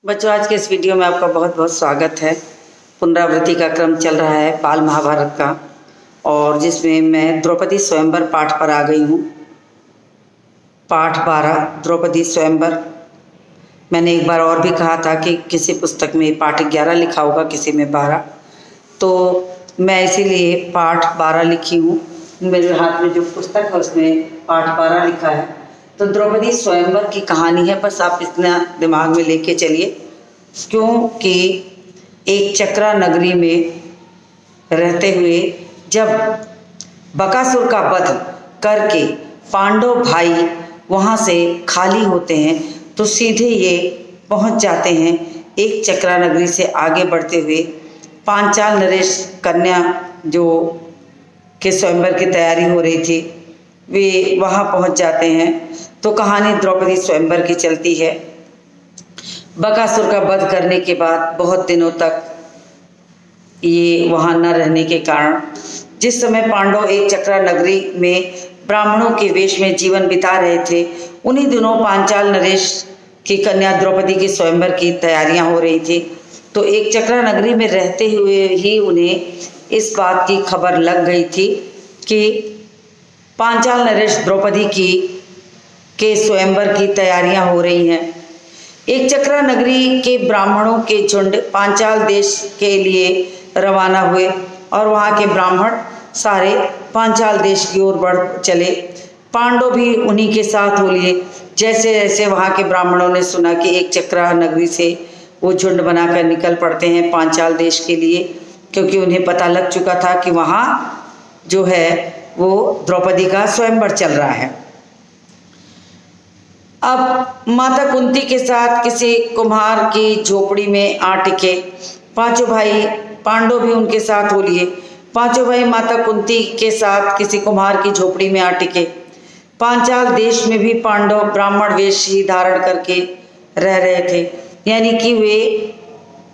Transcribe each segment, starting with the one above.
बच्चों, आज के इस वीडियो में आपका बहुत बहुत स्वागत है। पुनरावृत्ति का क्रम चल रहा है बाल महाभारत का, और जिसमें मैं द्रौपदी स्वयंवर पाठ पर आ गई हूँ। पाठ 12 द्रौपदी स्वयंवर। मैंने एक बार और भी कहा था कि किसी पुस्तक में पाठ 11 लिखा होगा, किसी में 12, तो मैं इसीलिए पाठ 12 लिखी हूँ। मेरे हाथ में जो पुस्तक है उसमें पाठ 12 लिखा है। तो द्रौपदी स्वयंवर की कहानी है, बस आप इतना दिमाग में लेके चलिए। क्योंकि एक चक्रा नगरी में रहते हुए जब बकासुर का वध करके पांडव भाई वहाँ से खाली होते हैं तो सीधे ये पहुँच जाते हैं एक चक्रा नगरी से आगे बढ़ते हुए पांचाल नरेश कन्या जो के स्वयंवर की तैयारी हो रही थी, वे वहाँ पहुँच जाते हैं। तो कहानी द्रौपदी स्वयंवर की चलती है। बकासुर का वध करने के बाद बहुत दिनों तक ये वहाँ न रहने के कारण जिस समय पांडव एक चक्रा नगरी में ब्राह्मणों के वेश में जीवन बिता रहे थे, उन्हीं दिनों पांचाल नरेश की कन्या द्रौपदी की स्वयंवर की तैयारियां हो रही थी। तो एक चक्रा नगरी में रहते हुए ही उन्हें इस बात की खबर लग गई थी कि पांचाल नरेश द्रौपदी के स्वयंवर की तैयारियां हो रही हैं। एक चक्रा नगरी के ब्राह्मणों के झुंड पांचाल देश के लिए रवाना हुए और वहाँ के ब्राह्मण सारे पांचाल देश की ओर बढ़ चले। पांडव भी उन्हीं के साथ हो लिए। जैसे जैसे वहाँ के ब्राह्मणों ने सुना कि एक चक्रा नगरी से वो झुंड बनाकर निकल पड़ते हैं पांचाल देश के लिए, क्योंकि उन्हें पता लग चुका था कि वहाँ जो है वो द्रौपदी का स्वयंवर चल रहा है। अब माता कुंती के साथ किसी कुम्हार की झोपड़ी में आ टिके। पांचों भाई पांडव भी उनके साथ हो लिए। पांचों भाई माता कुंती के साथ किसी कुम्हार की झोपड़ी में आ टिके। पांचाल देश में भी पांडव ब्राह्मण वेश ही धारण करके रह रहे थे, यानी कि वे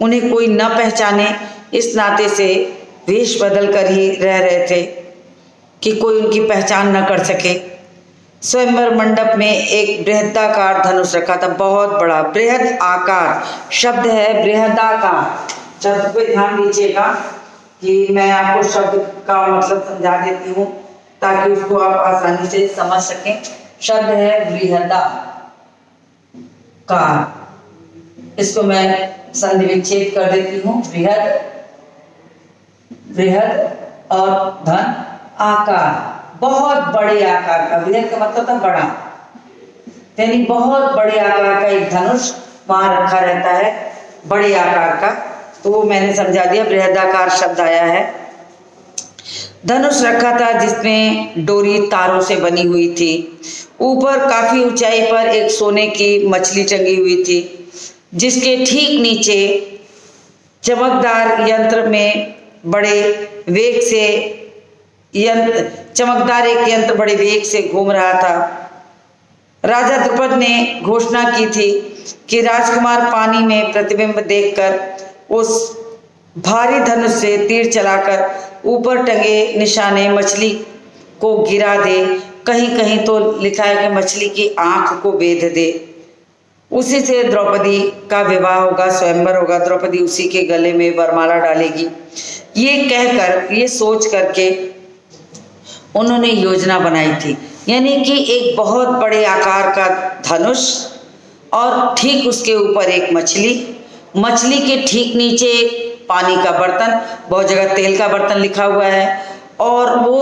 उन्हें कोई न पहचाने इस नाते से वेश बदल कर ही रह रहे थे कि कोई उनकी पहचान न कर सके। स्वयंवर मंडप में एक बृहदाकार धनुष रखा था, बहुत बड़ा। बृहद आकार शब्द है, बृहदाकार शब्द पे ध्यान दीजिएगा कि मैं आपको शब्द का मतलब समझा देती हूँ ताकि उसको आप आसानी से समझ सकें। शब्द है बृहदाकार। इसको मैं संधि विच्छेद कर देती हूँ। बृहद, बृहद और धन आकार, बहुत बड़े आकार का। बृहद का मतलब था बड़ा, यानी बहुत बड़े आकार का एक धनुष वहां रखा रहता है, बड़े आकार का। तो वो मैंने समझा दिया, बृहदाकार शब्द आया है। धनुष रखा था जिसमें डोरी तारों से बनी हुई थी। ऊपर काफी ऊंचाई पर एक सोने की मछली टंगी हुई थी, जिसके ठीक नीचे चमकदार यंत्र में बड़े वेग से चमकदार एक यंत्र बड़े वेग से घूम रहा था। राजा द्रुपद ने घोषणा की थी कि राजकुमार पानी में प्रतिबिंब देखकर उस भारी धनुष से तीर चलाकर ऊपर टंगे निशाने मछली को गिरा दे। कहीं कहीं तो लिखा है कि मछली की आंख को बेध दे। उसी से द्रौपदी का विवाह होगा, स्वयंवर होगा। द्रौपदी उसी के गले में वरमाला डालेगी। ये कहकर, ये सोच करके उन्होंने योजना बनाई थी, यानी कि एक बहुत बड़े आकार का धनुष और ठीक उसके ऊपर एक मछली, मछली के ठीक नीचे पानी का बर्तन, बहुत जगह तेल का बर्तन लिखा हुआ है, और वो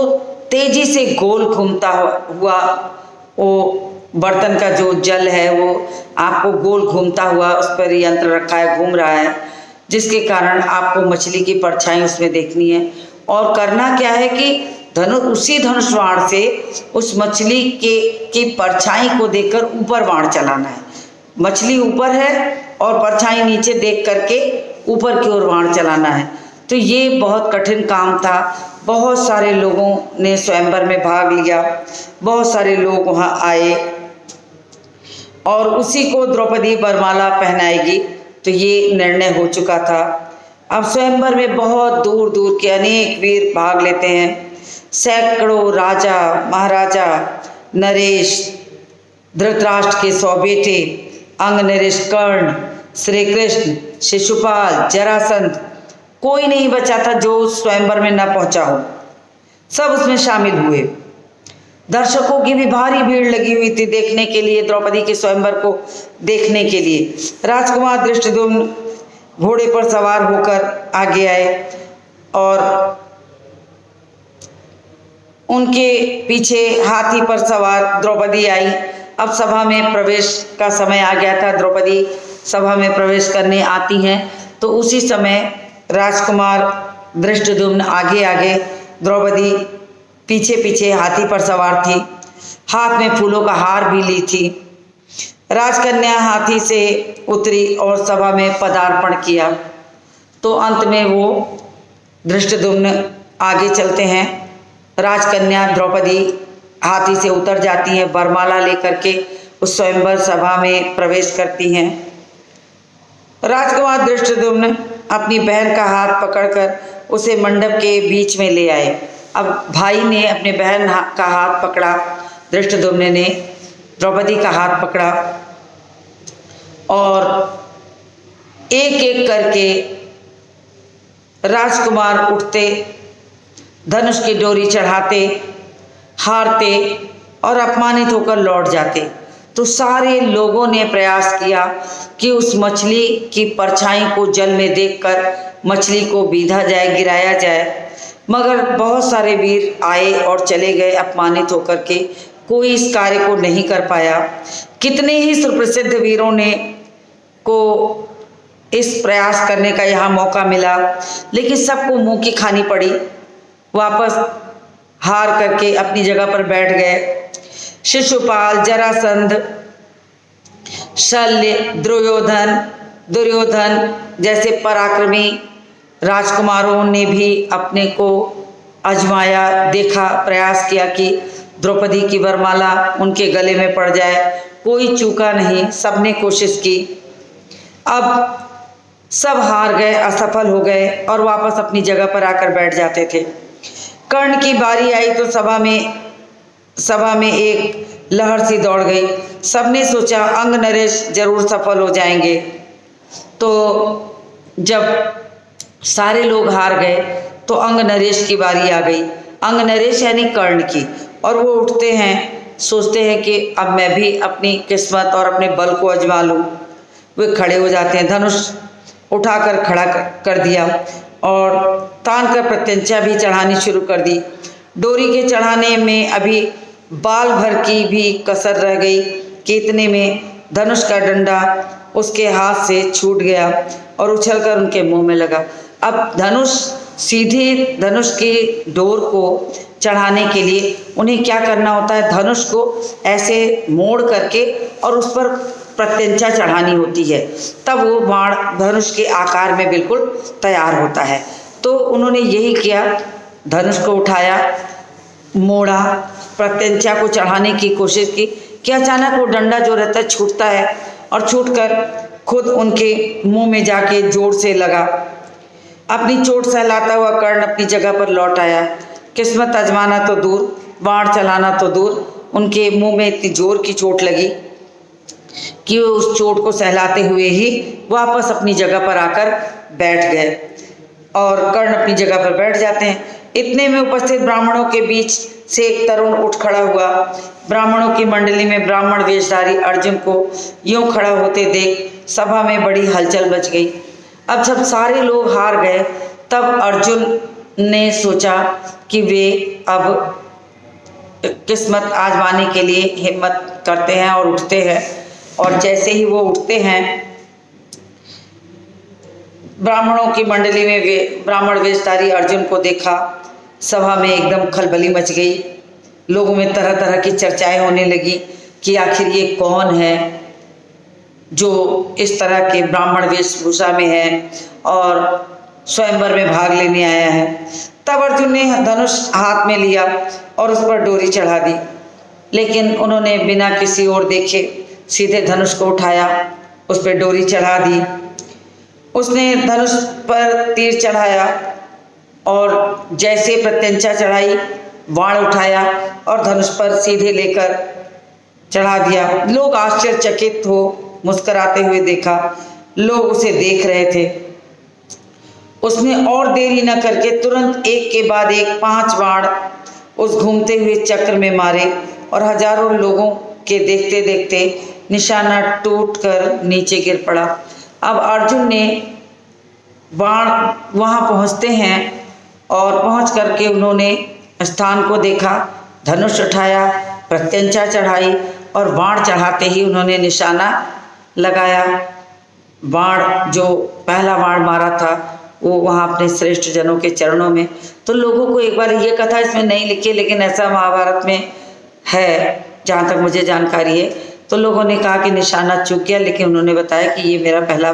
तेजी से गोल घूमता हुआ, वो बर्तन का जो जल है वो आपको गोल घूमता हुआ, उस पर यंत्र रखा है, घूम रहा है, जिसके कारण आपको मछली की परछाई उसमें देखनी है। और करना क्या है कि उसी धनुष बाण से उस मछली की परछाई को देखकर ऊपर बाण चलाना है। मछली ऊपर है और परछाई नीचे देख करके ऊपर की ओर बाण चलाना है। तो ये बहुत कठिन काम था। बहुत सारे लोगों ने स्वयंवर में भाग लिया, बहुत सारे लोग वहाँ आए और उसी को द्रौपदी वरमाला पहनाएगी। तो ये निर्णय हो चुका था। अब स्वयंवर में बहुत दूर दूर के अनेक वीर भाग लेते हैं। सैकड़ों राजा, महाराजा, नरेश, धृतराष्ट्र के 100 बेटे, अंग नरेश, कर्ण, श्री कृष्ण, शिशुपाल, जरासंध, कोई नहीं बचा था जो उस स्वयंवर में न पहुंचा हो। सब उसमें शामिल हुए। दर्शकों की भी भारी भीड़ लगी हुई थी देखने के लिए, द्रौपदी के स्वयंवर को देखने के लिए। राजकुमार धृष्टद्युम्न घोड़े पर सवार होकर आगे आए और उनके पीछे हाथी पर सवार द्रौपदी आई। अब सभा में प्रवेश का समय आ गया था। द्रौपदी सभा में प्रवेश करने आती हैं तो उसी समय राजकुमार धृष्टद्युम्न आगे आगे, द्रौपदी पीछे पीछे हाथी पर सवार थी, हाथ में फूलों का हार भी ली थी। राजकन्या हाथी से उतरी और सभा में पदार्पण किया। तो अंत में वो धृष्टद्युम्न आगे चलते हैं, राजकन्या द्रौपदी हाथी से उतर जाती है, वरमाला लेकर के उस स्वयंवर सभा में प्रवेश करती हैं। राजकुमार धृष्टद्युम्न अपनी बहन का हाथ पकड़कर उसे मंडप के बीच में ले आए। अब भाई ने अपने बहन का हाथ पकड़ा, धृष्टद्युम्न ने द्रौपदी का हाथ पकड़ा और एक एक करके राजकुमार उठते, धनुष की डोरी चढ़ाते, हारते और अपमानित होकर लौट जाते। तो सारे लोगों ने प्रयास किया कि उस मछली की परछाई को जल में देखकर मछली को बीधा जाए, गिराया जाए, मगर बहुत सारे वीर आए और चले गए अपमानित होकर के। कोई इस कार्य को नहीं कर पाया। कितने ही सुप्रसिद्ध वीरों ने को इस प्रयास करने का यहाँ मौका मिला, लेकिन सबको मुंह की खानी पड़ी। वापस हार करके अपनी जगह पर बैठ गए। शिशुपाल, जरासंध, शल्य, दुर्योधन जैसे पराक्रमी राजकुमारों ने भी अपने को आजमाया, देखा, प्रयास किया कि द्रौपदी की वरमाला उनके गले में पड़ जाए। कोई चूका नहीं, सबने कोशिश की। अब सब हार गए, असफल हो गए और वापस अपनी जगह पर आकर बैठ जाते थे। कर्ण की बारी आई तो सभा में एक लहर सी दौड़ गई। सबने सोचा अंग नरेश जरूर सफल हो जाएंगे। तो जब सारे लोग हार गए तो अंग नरेश की बारी आ गई। अंग नरेश यानी कर्ण की। और वो उठते हैं, सोचते हैं कि अब मैं भी अपनी किस्मत और अपने बल को आजमा लूँ। वे खड़े हो जाते हैं, धनुष उठाकर खड़ा कर दिया और तान कर प्रत्यंचा भी चढ़ानी शुरू कर दी। डोरी के चढ़ाने में अभी बाल भर की भी कसर रह गई कि इतने में धनुष का डंडा उसके हाथ से छूट गया और उछलकर उनके मुंह में लगा। अब सीधे धनुष की डोर को चढ़ाने के लिए उन्हें क्या करना होता है, धनुष को ऐसे मोड़ करके और उस पर प्रत्यंचा चढ़ानी होती है, तब वो बाण धनुष के आकार में बिल्कुल तैयार होता है। तो उन्होंने यही किया, धनुष को उठाया, मोड़ा, प्रत्यंचा को चढ़ाने की कोशिश की कि अचानक वो डंडा जो रहता है छूटता है और छूटकर खुद उनके मुंह में जाके जोर से लगा। अपनी चोट सहलाता हुआ कर्ण अपनी जगह पर लौट आया। किस्मत आजमाना तो दूर, बाण चलाना तो दूर, उनके मुंह में इतनी जोर की चोट लगी कि वो उस चोट को सहलाते हुए ही वापस अपनी जगह पर आकर बैठ गए। और कर्ण अपनी जगह पर बैठ जाते हैं। इतने में उपस्थित ब्राह्मणों के बीच से एक तरुण उठ खड़ा हुआ। ब्राह्मणों की मंडली में ब्राह्मण वेशधारी अर्जुन को यूं खड़ा होते देख सभा में बड़ी हलचल मच गई। अब जब सारे लोग हार गए तब अर्जुन ने सोचा कि वे अब किस्मत आजमाने के लिए हिम्मत करते हैं और उठते हैं। और जैसे ही वो उठते हैं, ब्राह्मणों की मंडली में वे ब्राह्मण वेशधारी अर्जुन को देखा। सभा में एकदम खलबली मच गई। लोगों में तरह तरह की चर्चाएं होने लगी कि आखिर ये कौन है जो इस तरह के ब्राह्मण वेशभूषा में है और स्वयंवर में भाग लेने आया है। तब अर्जुन ने धनुष हाथ में लिया और उस पर डोरी चढ़ा दी, लेकिन उन्होंने बिना किसी ओर देखे सीधे धनुष को उठाया, उस पर डोरी चढ़ा दी। उसने धनुष पर तीर चढ़ाया और जैसे प्रत्यंचा चढ़ाई, बाण उठाया और धनुष पर सीधे लेकर चढ़ा दिया। लोग आश्चर्यचकित हो मुस्कुराते हुए देखा। लोग उसे देख रहे थे। उसने और देरी न करके तुरंत एक के बाद एक 5 बाण उस घूमते हुए चक्र में मारे और हजारों लोगों के देखते देखते निशाना टूटकर नीचे गिर पड़ा। अब अर्जुन ने बाण वहां पहुंचते हैं और पहुंच करके उन्होंने स्थान को देखा, धनुष उठाया, प्रत्यंचा चढ़ाई और बाण चढ़ाते ही उन्होंने निशाना लगाया। बाण जो पहला बाण मारा था वो वहाँ अपने श्रेष्ठ जनों के चरणों में। तो लोगों को एक बार ये कथा इसमें नहीं लिखी, लेकिन ऐसा महाभारत में है जहाँ तक मुझे जानकारी है। तो लोगों ने कहा कि निशाना चूक गया, लेकिन उन्होंने बताया कि ये मेरा पहला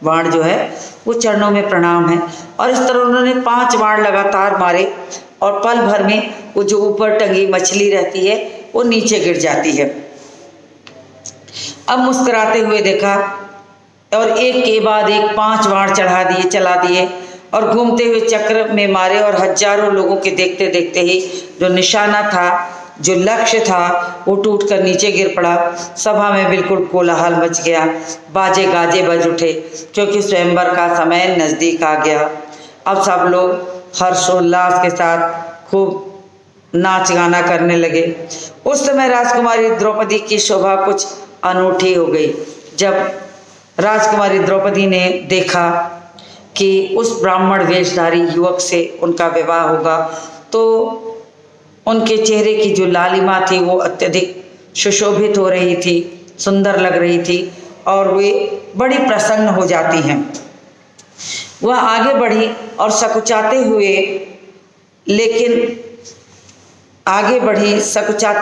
बाण जो है वो चरणों में प्रणाम है। और इस तरह उन्होंने 5 बाण लगातार मारे और पल भर में वो जो ऊपर टंगी मछली रहती है वो नीचे गिर जाती है। अब मुस्कुराते हुए देखा और एक के बाद एक 5 बाण चला दिए और घूमते हुए चक्र में मारे और हजारों लोगों के देखते देखते ही जो निशाना था, जो लक्ष्य था, वो टूटकर नीचे गिर पड़ा। सभा में बिल्कुल कोलाहल मच गया, बाजे गाजे बज उठे, क्योंकि स्वयंवर का समय नज़दीक आ गया। अब सब लोग हर्षोल्लास के साथ खूब नाच गाना करने लगे। उस समय राजकुमारी द्रौपदी की शोभा कुछ अनूठी हो गई। जब राजकुमारी द्रौपदी ने देखा कि उस ब्राह्मण वेशधारी युवक से उनका विवाह होगा, तो उनके चेहरे की जो लालिमा थी वो अत्यधिक सुशोभित हो रही थी, सुंदर लग रही थी और वे बड़ी प्रसन्न हो जाती हैं। वह आगे बढ़ी और सकुचाते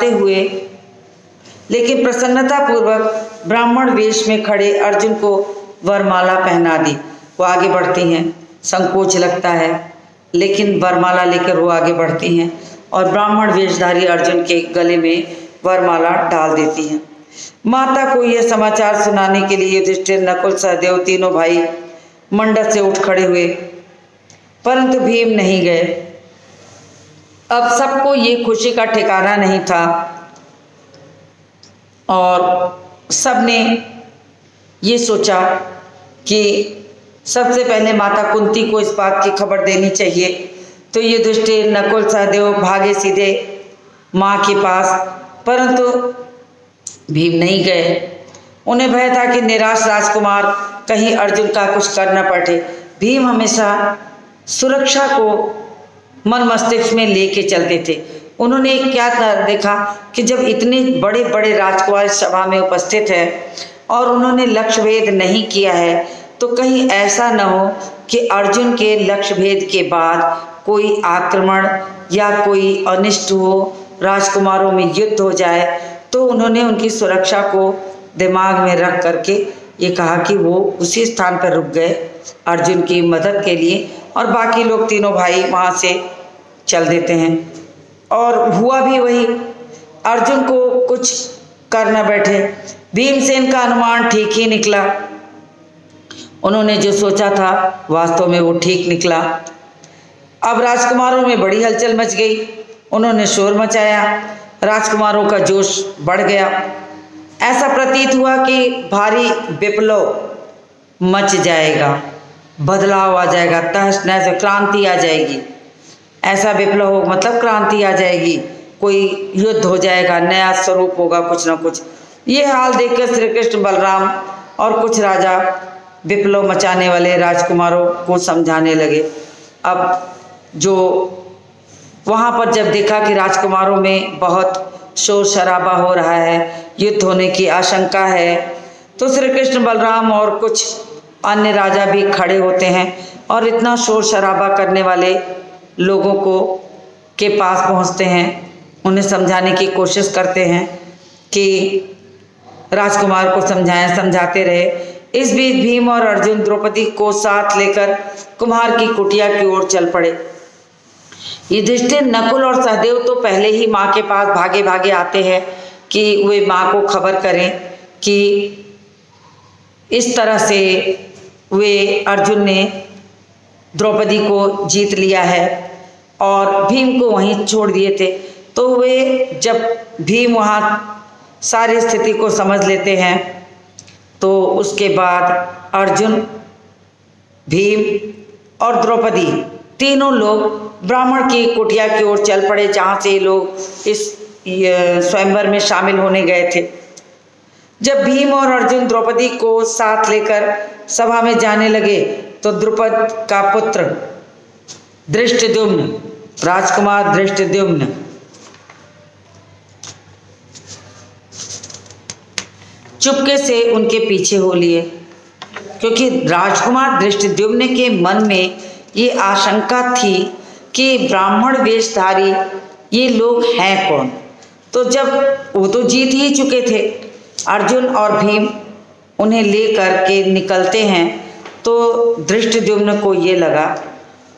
हुए लेकिन प्रसन्नता पूर्वक ब्राह्मण वेश में खड़े अर्जुन को वरमाला पहना दी। वो आगे बढ़ती हैं, संकोच लगता है, लेकिन वरमाला लेकर वो आगे बढ़ती हैं और ब्राह्मण वेशधारी अर्जुन के गले में वरमाला डाल देती हैं। माता को यह समाचार सुनाने के लिए युधिष्ठिर, नकुल, सहदेव तीनों भाई मंडप से उठ खड़े हुए, परंतु भीम नहीं गए। अब सबको ये खुशी का ठिकाना नहीं था और सबने ये सोचा कि सबसे पहले माता कुंती को इस बात की खबर देनी चाहिए। तो युधिष्ठिर, नकुल, सहदेव भागे सीधे माँ के पास, परंतु भीम नहीं गए। उन्हें भय था कि निराश राजकुमार कहीं अर्जुन का कुछ कर न पड़े। भीम हमेशा सुरक्षा को मन मस्तिष्क में लेके चलते थे। उन्होंने क्या देखा कि जब इतने बड़े बड़े राजकुमार सभा में उपस्थित है और उन्होंने लक्ष्य भेद नहीं किया है, तो कहीं ऐसा न हो कि अर्जुन के लक्ष्य भेद के बाद कोई आक्रमण या कोई अनिष्ट हो, राजकुमारों में युद्ध हो जाए। तो उन्होंने उनकी सुरक्षा को दिमाग में रख करके ये कहा कि वो उसी स्थान पर रुक गए अर्जुन की मदद के लिए और बाकी लोग तीनों भाई वहाँ से चल देते हैं। और हुआ भी वही, अर्जुन को कुछ कर न बैठे। भीमसेन का अनुमान ठीक ही निकला। उन्होंने जो सोचा था वास्तव में वो ठीक निकला। अब राजकुमारों में बड़ी हलचल मच गई। उन्होंने शोर मचाया, राजकुमारों का जोश बढ़ गया। ऐसा प्रतीत हुआ कि भारी विप्लव मच जाएगा, बदलाव आ जाएगा, तहस नहस, क्रांति आ जाएगी। ऐसा विप्लव हो मतलब क्रांति आ जाएगी, कोई युद्ध हो जाएगा, नया स्वरूप होगा, कुछ ना कुछ। ये हाल देखकर श्री कृष्ण, बलराम और कुछ राजा विप्लव मचाने वाले राजकुमारों को समझाने लगे। अब जो वहाँ पर जब देखा कि राजकुमारों में बहुत शोर शराबा हो रहा है, युद्ध होने की आशंका है, तो श्री कृष्ण, बलराम और कुछ अन्य राजा भी खड़े होते हैं और इतना शोर शराबा करने वाले लोगों को के पास पहुंचते हैं, उन्हें समझाने की कोशिश करते हैं कि राजकुमार को समझाते रहे। इस बीच भीम और अर्जुन द्रौपदी को साथ लेकर कुम्हार की कुटिया की ओर चल पड़े। युधिष्ठिर, नकुल और सहदेव तो पहले ही माँ के पास भागे भागे आते हैं कि वे माँ को खबर करें कि इस तरह से वे अर्जुन ने द्रौपदी को जीत लिया है और भीम को वहीं छोड़ दिए थे। तो वे जब भीम वहाँ सारी स्थिति को समझ लेते हैं तो उसके बाद अर्जुन, भीम और द्रौपदी तीनों लोग ब्राह्मण की कुटिया की ओर चल पड़े, जहाँ से ये लोग इस स्वयंवर में शामिल होने गए थे। जब भीम और अर्जुन द्रौपदी को साथ लेकर सभा में जाने लगे तो द्रुपद का पुत्र धृष्टद्युम्न, राजकुमार धृष्टद्युम्न, चुपके से उनके पीछे हो लिए, क्योंकि राजकुमार धृष्टद्युम्न के मन में ये आशंका थी कि ब्राह्मण वेशधारी ये लोग हैं कौन। तो जब वो तो जीत ही चुके थे, अर्जुन और भीम उन्हें लेकर के निकलते हैं, तो धृष्टद्युम्न को ये लगा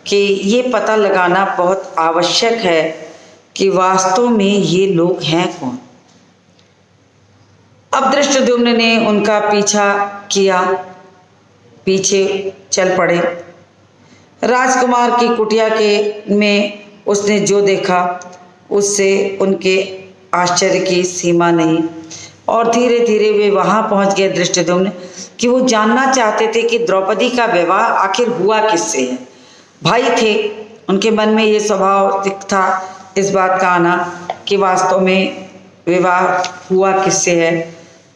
कि ये पता लगाना बहुत आवश्यक है कि वास्तव में ये लोग हैं कौन। अब धृष्टद्युम्न ने उनका पीछा किया, पीछे चल पड़े। राजकुमार की कुटिया के में उसने जो देखा उससे उनके आश्चर्य की सीमा नहीं, और धीरे धीरे वे वहाँ पहुँच गए धृष्टद्युम्न कि वो जानना चाहते थे कि द्रौपदी का विवाह आखिर हुआ किससे है। भाई थे, उनके मन में ये स्वभाव था इस बात का आना कि वास्तव में विवाह हुआ किससे है।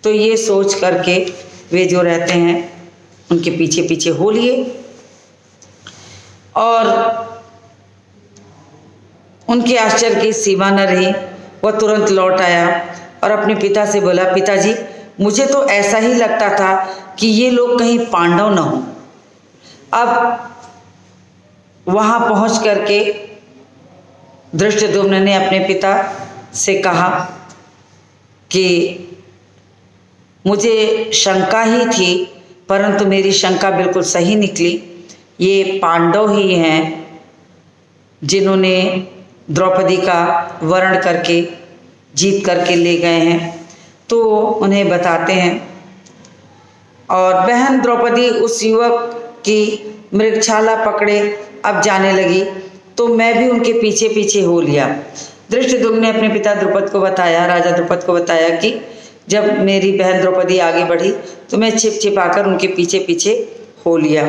तो ये सोच करके वे जो रहते हैं उनके पीछे पीछे हो लिए, और उनके आश्चर्य की सीमा न रही। वह तुरंत लौट आया और अपने पिता से बोला, पिताजी मुझे तो ऐसा ही लगता था कि ये लोग कहीं पांडव न हों। अब वहाँ पहुँच करके धृष्टद्युम्न ने अपने पिता से कहा कि मुझे शंका ही थी, परंतु मेरी शंका बिल्कुल सही निकली। ये पांडव ही हैं जिन्होंने द्रौपदी का वर्ण करके जीत करके ले गए हैं। तो उन्हें बताते हैं, और बहन द्रौपदी उस युवक की मृगछाला पकड़े अब जाने लगी, तो मैं भी उनके पीछे पीछे हो लिया। धृष्टद्युम्न ने अपने पिता द्रुपद को बताया, राजा द्रुपद को बताया कि जब मेरी बहन द्रौपदी आगे बढ़ी तो मैं छिप छिपाकर उनके पीछे पीछे हो लिया,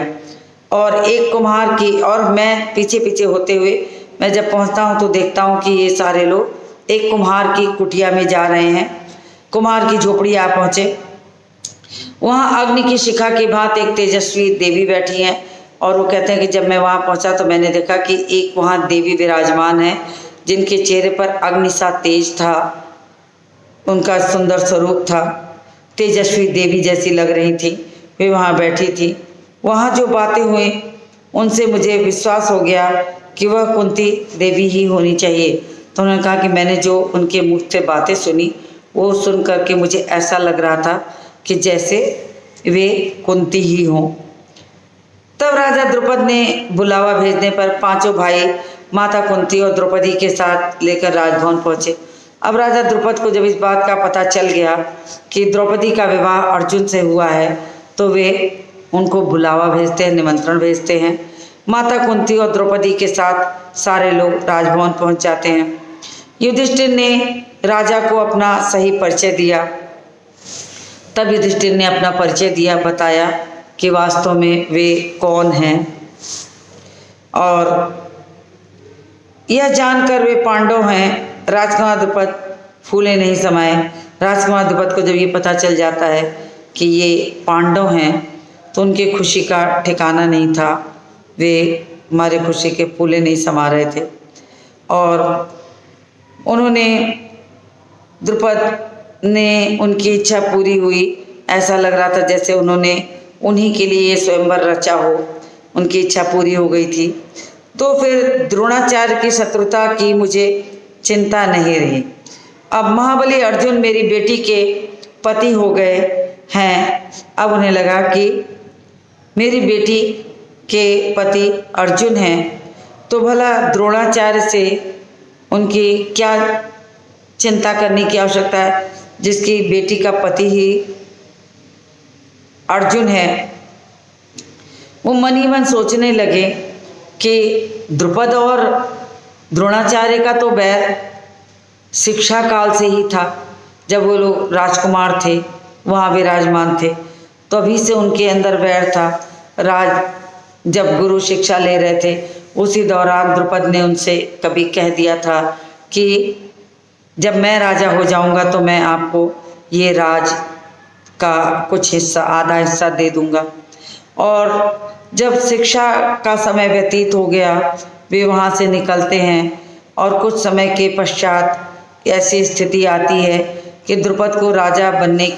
और एक कुम्हार की, और मैं पीछे पीछे होते हुए मैं जब पहुंचता हूं तो देखता हूं कि ये सारे लोग एक कुम्हार की कुटिया में जा रहे हैं। कुम्हार की झोपड़ी आ पहुंचे, वहाँ अग्नि की शिखा की भांति एक तेजस्वी देवी बैठी हैं, और वो कहते हैं कि जब मैं वहाँ पहुँचा तो मैंने देखा कि एक वहाँ देवी विराजमान है जिनके चेहरे पर अग्नि सा तेज था, उनका सुंदर स्वरूप था, तेजस्वी देवी जैसी लग रही थी। वे वहाँ बैठी थी। वहाँ जो बातें हुई उनसे मुझे विश्वास हो गया कि वह कुंती देवी ही होनी चाहिए। तो उन्होंने कहा कि मैंने जो उनके मुख से बातें सुनी वो सुन करके मुझे ऐसा लग रहा था कि जैसे वे कुंती ही हों। तब राजा द्रुपद ने बुलावा भेजने पर पांचों भाई माता कुंती और द्रौपदी के साथ लेकर राजभवन पहुँचे। अब राजा द्रुपद को जब इस बात का पता चल गया कि द्रौपदी का विवाह अर्जुन से हुआ है, तो वे उनको बुलावा भेजते हैं, निमंत्रण भेजते हैं। माता कुंती और द्रौपदी के साथ सारे लोग राजभवन पहुंच जाते हैं। युधिष्ठिर ने राजा को अपना सही परिचय दिया। तब युधिष्ठिर ने अपना परिचय दिया, बताया कि वास्तव में वे कौन हैं, और यह जानकर वे पांडव हैं। राजकुमार द्रुपद फूले नहीं समाये। राजकुमार द्रुपद को जब ये पता चल जाता है कि ये पांडव हैं तो उनकी खुशी का ठिकाना नहीं था। वे हमारे खुशी के फूले नहीं समा रहे थे, और उन्होंने द्रुपद ने उनकी इच्छा पूरी हुई। ऐसा लग रहा था जैसे उन्होंने उन्हीं के लिए ये स्वयंवर रचा हो, उनकी इच्छा पूरी हो गई थी। तो फिर द्रोणाचार्य की शत्रुता की मुझे चिंता नहीं रही। अब महाबली अर्जुन मेरी बेटी के पति हो गए हैं। अब उन्हें लगा कि मेरी बेटी के पति अर्जुन हैं, तो भला द्रोणाचार्य से उनकी क्या चिंता करने की आवश्यकता है, जिसकी बेटी का पति ही अर्जुन है। वो मन ही मन सोचने लगे कि द्रुपद और द्रोणाचार्य का तो बैर शिक्षा काल से ही था, जब वो लोग राजकुमार थे, वहाँ विराजमान थे। तो अभी से उनके अंदर वैर था। राज जब गुरु शिक्षा ले रहे थे उसी दौरान द्रुपद ने उनसे कभी कह दिया था कि जब मैं राजा हो जाऊंगा तो मैं आपको ये राज का कुछ हिस्सा, आधा हिस्सा दे दूंगा। और जब शिक्षा का समय व्यतीत हो गया, वे वहाँ से निकलते हैं और कुछ समय के पश्चात ऐसी स्थिति आती है कि द्रुपद को राजा बनने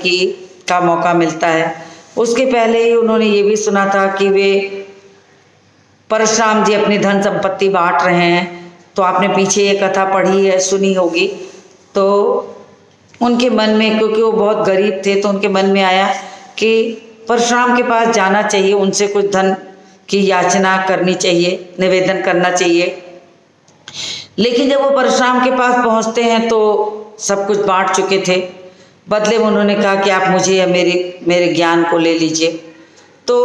का मौका मिलता है। उसके पहले ही उन्होंने ये भी सुना था कि वे परशुराम जी अपनी धन संपत्ति बांट रहे हैं। तो आपने पीछे ये कथा पढ़ी है, सुनी होगी। तो उनके मन में, क्योंकि वो बहुत गरीब थे, तो उनके मन में आया कि परशुराम के पास जाना चाहिए, उनसे कुछ धन की याचना करनी चाहिए, निवेदन करना चाहिए। लेकिन जब वो परशुराम के पास पहुंचते हैं तो सब कुछ बांट चुके थे। बदले में उन्होंने कहा कि आप मुझे या मेरे ज्ञान को ले लीजिए। तो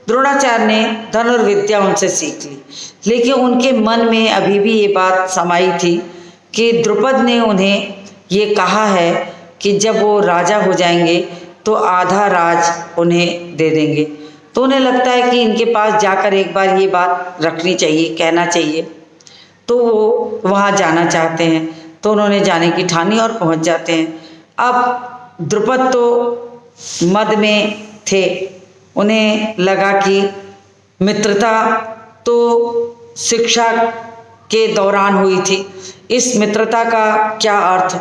द्रोणाचार्य ने धनुर्विद्या उनसे सीख ली, लेकिन उनके मन में अभी भी ये बात समाई थी कि द्रुपद ने उन्हें ये कहा है कि जब वो राजा हो जाएंगे तो आधा राज उन्हें दे देंगे। तो उन्हें लगता है कि इनके पास जाकर एक बार ये बात रखनी चाहिए, कहना चाहिए। तो वो वहाँ जाना चाहते हैं। तो उन्होंने जाने की ठानी और पहुँच जाते हैं। अब द्रुपद तो मद में थे, उन्हें लगा कि मित्रता तो शिक्षा के दौरान हुई थी, इस मित्रता का क्या अर्थ?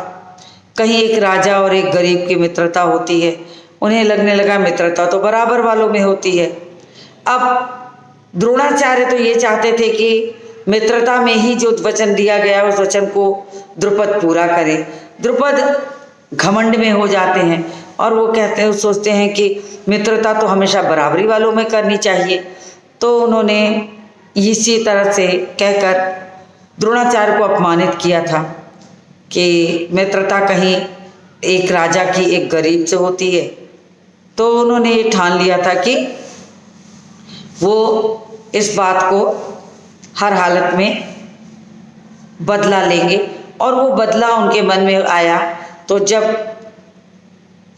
कहीं एक राजा और एक गरीब की मित्रता होती है। उन्हें लगने लगा मित्रता तो बराबर वालों में होती है। अब द्रोणाचार्य तो ये चाहते थे कि मित्रता में ही जो वचन दिया गया उस वचन को द्रुपद पूरा करे। द्रुपद घमंड में हो जाते हैं और वो कहते हैं, सोचते हैं कि मित्रता तो हमेशा बराबरी वालों में करनी चाहिए। तो उन्होंने इसी तरह से कहकर द्रोणाचार्य को अपमानित किया था कि मित्रता कहीं एक राजा की एक गरीब से होती है। तो उन्होंने ये ठान लिया था कि वो इस बात को हर हालत में बदला लेंगे। और वो बदला उनके मन में आया। तो जब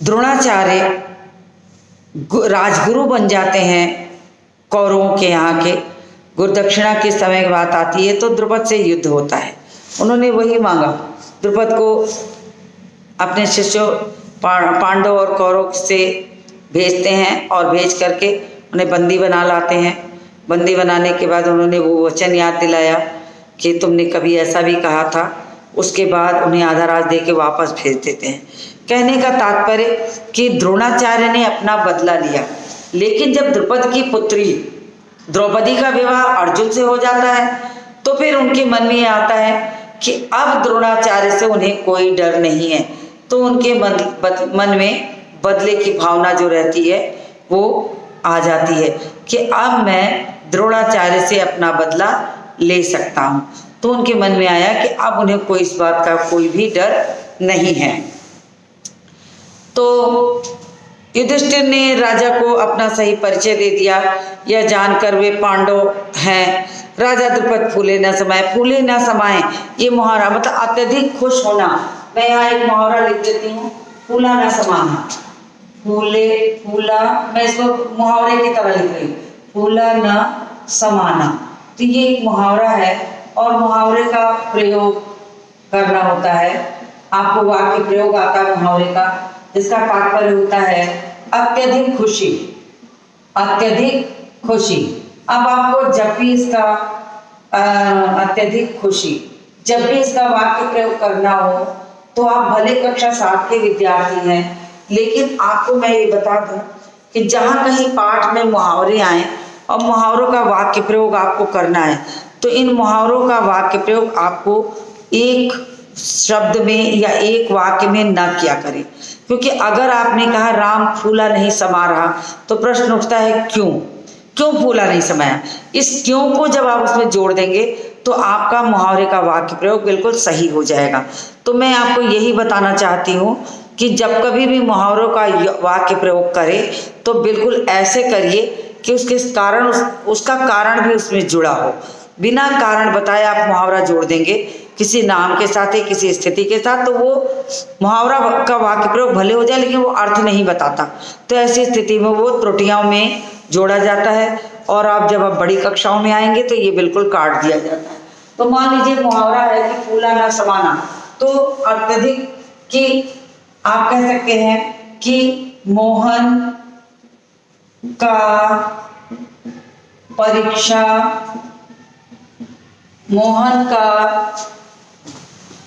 द्रोणाचार्य राजगुरु बन जाते हैं कौरवों के, यहाँ के गुरुदक्षिणा के समय की बात आती है तो द्रुपद से युद्ध होता है। उन्होंने वही मांगा, द्रुपद को अपने शिष्यों पांडव और कौरव से भेजते हैं और भेज करके उन्हें बंदी बना लाते हैं। बंदी बनाने के बाद उन्होंने वो वचन याद दिलाया कि तुमने कभी ऐसा भी कहा था। उसके बाद उन्हें आधा राज दे के वापस भेज देते हैं। कहने का तात्पर्य कि द्रोणाचार्य ने अपना बदला लिया। लेकिन जब द्रुपद की पुत्री द्रौपदी का विवाह अर्जुन से हो जाता है तो फिर उनके मन में आता है कि अब द्रोणाचार्य से उन्हें कोई डर नहीं है। तो उनके मन में बदले की भावना जो रहती है वो आ जाती है कि अब मैं द्रोणाचार्य से अपना बदला ले सकता हूँ। तो उनके मन में आया कि अब उन्हें कोई इस बात का कोई भी डर नहीं है। तो युधिष्ठिर ने राजा को अपना सही परिचय दे दिया। यह जानकर वे पांडव हैं। राजा द्रुपद फूले न समाये। फूले न समाये ये मुहावरा मतलब अत्यधिक खुश होना। मैं यहाँ एक मुहावरा लिख देती हूँ, फूला न समाना। फूला, मैं इसको मुहावरे की तरह लिख रही हूँ, फूला न समाना। तो ये एक मुहावरा है और मुहावरे का प्रयोग करना होता है। आपको वाक्य प्रयोग आता है मुहावरे का, जिसका तात्पर्य होता है अत्यधिक खुशी, अत्यधिक खुशी। अब आपको जब भी इसका अत्यधिक खुशी, जब भी इसका वाक्य प्रयोग करना हो तो आप भले कक्षा 7 के विद्यार्थी हैं, लेकिन आपको मैं ये बता दूं कि जहाँ कहीं पाठ में मुहावरे आए और मुहावरों का वाक्य प्रयोग आपको करना है तो इन मुहावरों का वाक्य प्रयोग आपको एक शब्द में या एक वाक्य में न किया करें। क्योंकि अगर आपने कहा राम फूला नहीं समा रहा तो प्रश्न उठता है क्यों फूला नहीं समाया। इस क्यों को जब आप उसमें जोड़ देंगे तो आपका मुहावरे का वाक्य प्रयोग बिल्कुल सही हो जाएगा। तो मैं आपको यही बताना चाहती हूँ कि जब कभी भी मुहावरों का वाक्य प्रयोग करें तो बिल्कुल ऐसे करिए कि उसके कारण उसका कारण भी उसमें जुड़ा हो। बिना कारण बताए आप मुहावरा जोड़ देंगे किसी नाम के साथ है, किसी स्थिति के साथ, तो वो मुहावरा का वाक्य प्रयोग भले हो जाए लेकिन वो अर्थ नहीं बताता। तो ऐसी स्थिति में वो त्रुटियों में जोड़ा जाता है और आप जब आप बड़ी कक्षाओं में आएंगे तो ये बिल्कुल काट दिया जाता है। तो मान लीजिए मुहावरा है कि फूला ना समाना, तो अत्यधिक कि आप कह सकते हैं कि मोहन का परीक्षा, मोहन का,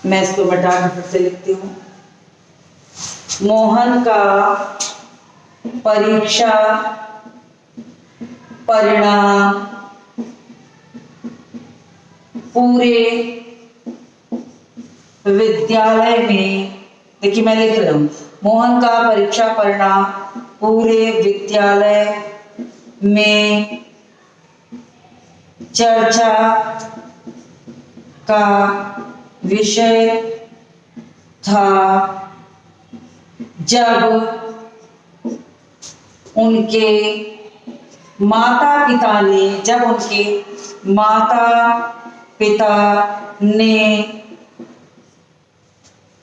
मैं इसको बटा के फिर से लिखती हूँ, मोहन का परीक्षा परिणाम पूरे विद्यालय में, देखिए मैं लिख रहा हूँ, मोहन का परीक्षा परिणाम पूरे विद्यालय में चर्चा का विषय था जब उनके माता पिता ने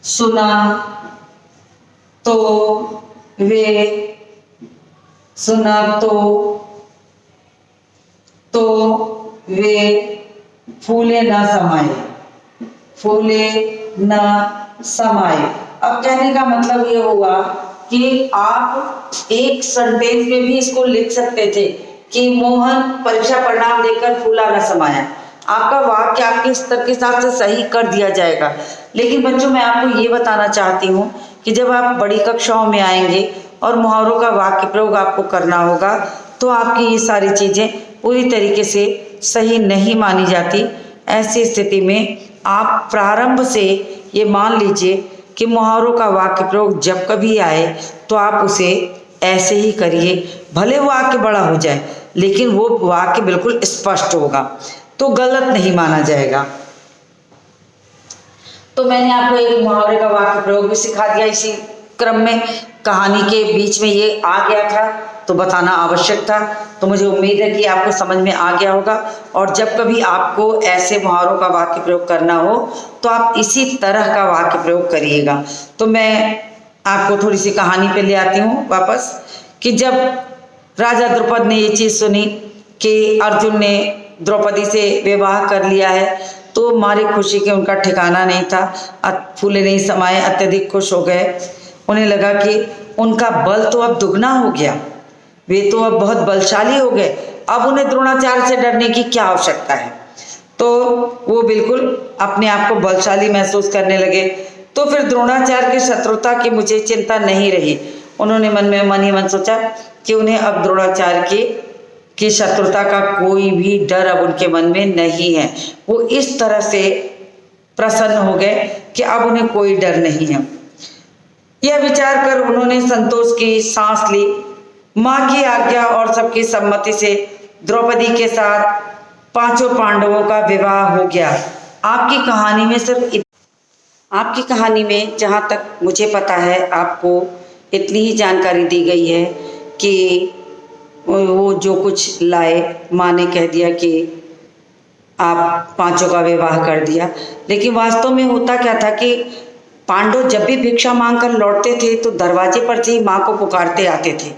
सुना तो वे फूले न समाये। अब कहने का मतलब ये हुआ कि आप एक सेंटेंस में भी इसको लिख सकते थे कि मोहन परीक्षा परिणाम देकर फूला न समाया। आपका वाक्य आपके स्तर के हिसाब से सही कर दिया जाएगा। लेकिन बच्चों मैं आपको ये बताना चाहती हूँ कि जब आप बड़ी कक्षाओं में आएंगे और मुहावरों का वाक्य प्रयोग आपको करना होगा तो आपकी ये सारी चीज़ें पूरी तरीके से सही नहीं मानी जाती। ऐसी स्थिति में आप प्रारंभ से ये मान लीजिए कि मुहावरों का वाक्य प्रयोग जब कभी आए तो आप उसे ऐसे ही करिए, भले वो वाक्य बड़ा हो जाए लेकिन वो वाक्य बिल्कुल स्पष्ट होगा, तो गलत नहीं माना जाएगा। तो मैंने आपको एक मुहावरे का वाक्य प्रयोग भी सिखा दिया इसी क्रम में, कहानी के बीच में ये आ गया था तो बताना आवश्यक था। तो मुझे उम्मीद है कि आपको समझ में आ गया होगा और जब कभी आपको ऐसे मुहावरों का वाक्य प्रयोग करना हो तो आप इसी तरह का वाक्य प्रयोग करिएगा। तो मैं आपको थोड़ी सी कहानी पे ले आती हूँ वापस कि जब राजा द्रुपद ने ये चीज़ सुनी कि अर्जुन ने द्रौपदी से विवाह कर लिया है तो मारी खुशी के उनका ठिकाना नहीं था, फूले नहीं समाये, अत्यधिक खुश हो गए। उन्हें लगा कि उनका बल तो अब दुगना हो गया, वे तो अब बहुत बलशाली हो गए, अब उन्हें द्रोणाचार्य से डरने की क्या आवश्यकता है। तो वो बिल्कुल अपने आप को बलशाली महसूस करने लगे। तो फिर द्रोणाचार्य की शत्रुता की मुझे चिंता नहीं रही। उन्होंने मन ही मन सोचा कि उन्हें अब द्रोणाचार्य की शत्रुता का कोई भी डर अब उनके मन में नहीं है। वो इस तरह से प्रसन्न हो गए कि अब उन्हें कोई डर नहीं है। यह विचार कर उन्होंने संतोष की सांस ली। माँ की आज्ञा और सबकी सम्मति से द्रौपदी के साथ पांचों पांडवों का विवाह हो गया। आपकी कहानी में जहाँ तक मुझे पता है आपको इतनी ही जानकारी दी गई है कि वो जो कुछ लाए, माँ ने कह दिया कि आप पांचों का विवाह कर दिया। लेकिन वास्तव में होता क्या था कि पांडव जब भी भिक्षा मांगकर लौटते थे तो दरवाजे पर से ही माँ को पुकारते आते थे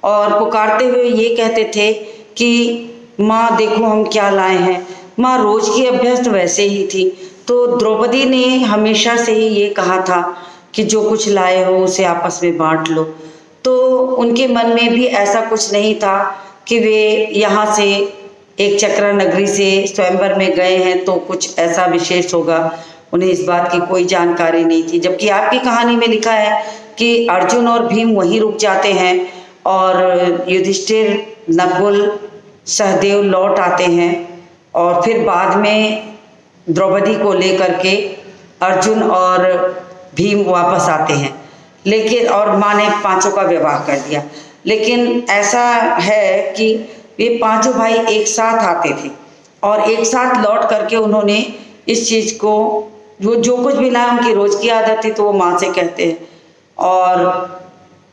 और पुकारते हुए ये कहते थे कि माँ देखो हम क्या लाए हैं। माँ रोज की अभ्यस्त वैसे ही थी। तो द्रौपदी ने हमेशा से ही ये कहा था कि जो कुछ लाए हो उसे आपस में बांट लो। तो उनके मन में भी ऐसा कुछ नहीं था कि वे यहाँ से एक चक्रा नगरी से स्वयंवर में गए हैं तो कुछ ऐसा विशेष होगा। उन्हें इस बात की कोई जानकारी नहीं थी। जबकि आपकी कहानी में लिखा है कि अर्जुन और भीम वहीं रुक जाते हैं और युधिष्ठिर, नकुल, सहदेव लौट आते हैं और फिर बाद में द्रौपदी को लेकर के अर्जुन और भीम वापस आते हैं। लेकिन और माँ ने पांचों का विवाह कर दिया। लेकिन ऐसा है कि ये पांचों भाई एक साथ आते थे और एक साथ लौट करके उन्होंने इस चीज़ को, वो जो कुछ भी लाए उनकी रोज की आदत थी तो वो माँ से कहते हैं और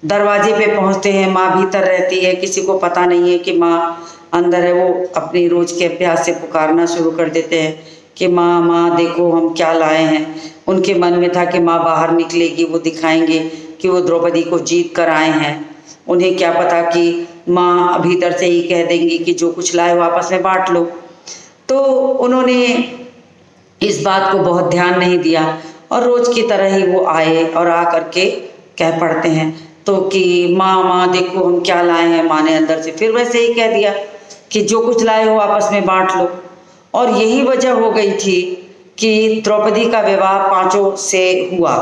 दरवाजे पे पहुँचते हैं। माँ भीतर रहती है, किसी को पता नहीं है कि माँ अंदर है। वो अपनी रोज के अभ्यास से पुकारना शुरू कर देते हैं कि माँ माँ देखो हम क्या लाए हैं। उनके मन में था कि माँ बाहर निकलेगी, वो दिखाएंगे कि वो द्रौपदी को जीत कर आए हैं। उन्हें क्या पता कि माँ भीतर से ही कह देंगी कि जो कुछ लाए वो आपस में बांट लो। तो उन्होंने इस बात को बहुत ध्यान नहीं दिया और रोज की तरह ही वो आए और आ करके कह पड़ते हैं तो कि माँ माँ देखो हम क्या लाए हैं। माँ ने अंदर से फिर वैसे ही कह दिया कि जो कुछ लाए हो आपस में बांट लो। और यही वजह हो गई थी कि द्रौपदी का विवाह पांचों से हुआ।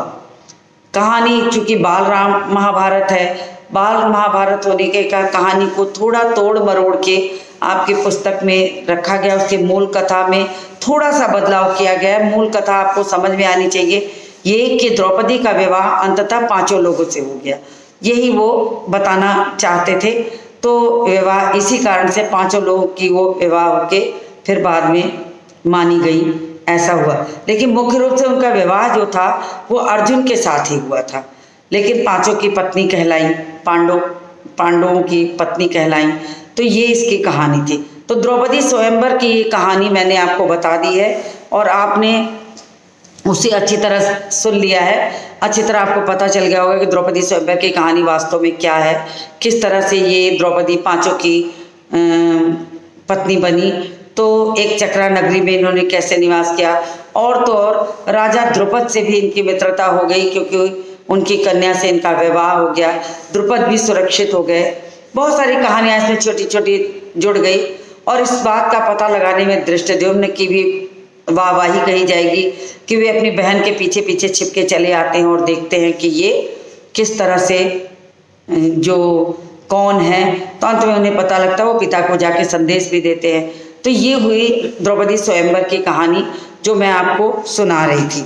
कहानी चूंकि बाल राम महाभारत है, बाल महाभारत होने के कारण कहानी को थोड़ा तोड़ मरोड़ के आपकी पुस्तक में रखा गया। उसके मूल कथा में थोड़ा सा बदलाव किया गया है। मूल कथा आपको समझ में आनी चाहिए ये कि द्रौपदी का विवाह अंततः पांचों लोगों से हो गया, यही वो बताना चाहते थे। तो विवाह इसी कारण से पांचों लोगों की वो विवाह होके फिर बाद में मानी गई, ऐसा हुआ। लेकिन मुख्य रूप से उनका विवाह जो था वो अर्जुन के साथ ही हुआ था। लेकिन पांचों की पत्नी कहलाई, पांडवों की पत्नी कहलाई। तो ये इसकी कहानी थी। तो द्रौपदी स्वयंवर की ये कहानी मैंने आपको बता दी है और आपने उसे अच्छी तरह सुन लिया है। अच्छी तरह आपको पता चल गया होगा कि द्रौपदी स्वयंवर की कहानी वास्तव में क्या है, किस तरह से ये द्रौपदी पांचों की पत्नी बनी। तो एक चक्रा नगरी में इन्होंने कैसे निवास किया, और तो और राजा द्रुपद से भी इनकी मित्रता हो गई क्योंकि उनकी कन्या से इनका विवाह हो गया। द्रुपद भी सुरक्षित हो गए। बहुत सारी कहानियाँ इसमें छोटी छोटी जुड़ गई और इस बात का पता लगाने में धृष्टद्युम्न की भी वाहवाही कही जाएगी कि वे अपनी बहन के पीछे पीछे छिपके चले आते हैं और देखते हैं कि ये किस तरह से जो कौन है। तो अंत में उन्हें पता लगता है, वो पिता को जाके संदेश भी देते हैं। तो ये हुई द्रौपदी स्वयंवर की कहानी जो मैं आपको सुना रही थी।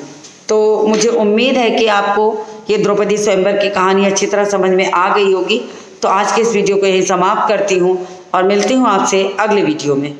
तो मुझे उम्मीद है कि आपको ये द्रौपदी स्वयंवर की कहानी अच्छी तरह समझ में आ गई होगी। तो आज के इस वीडियो को यही समाप्त करती हूँ और मिलती हूँ आपसे अगले वीडियो में।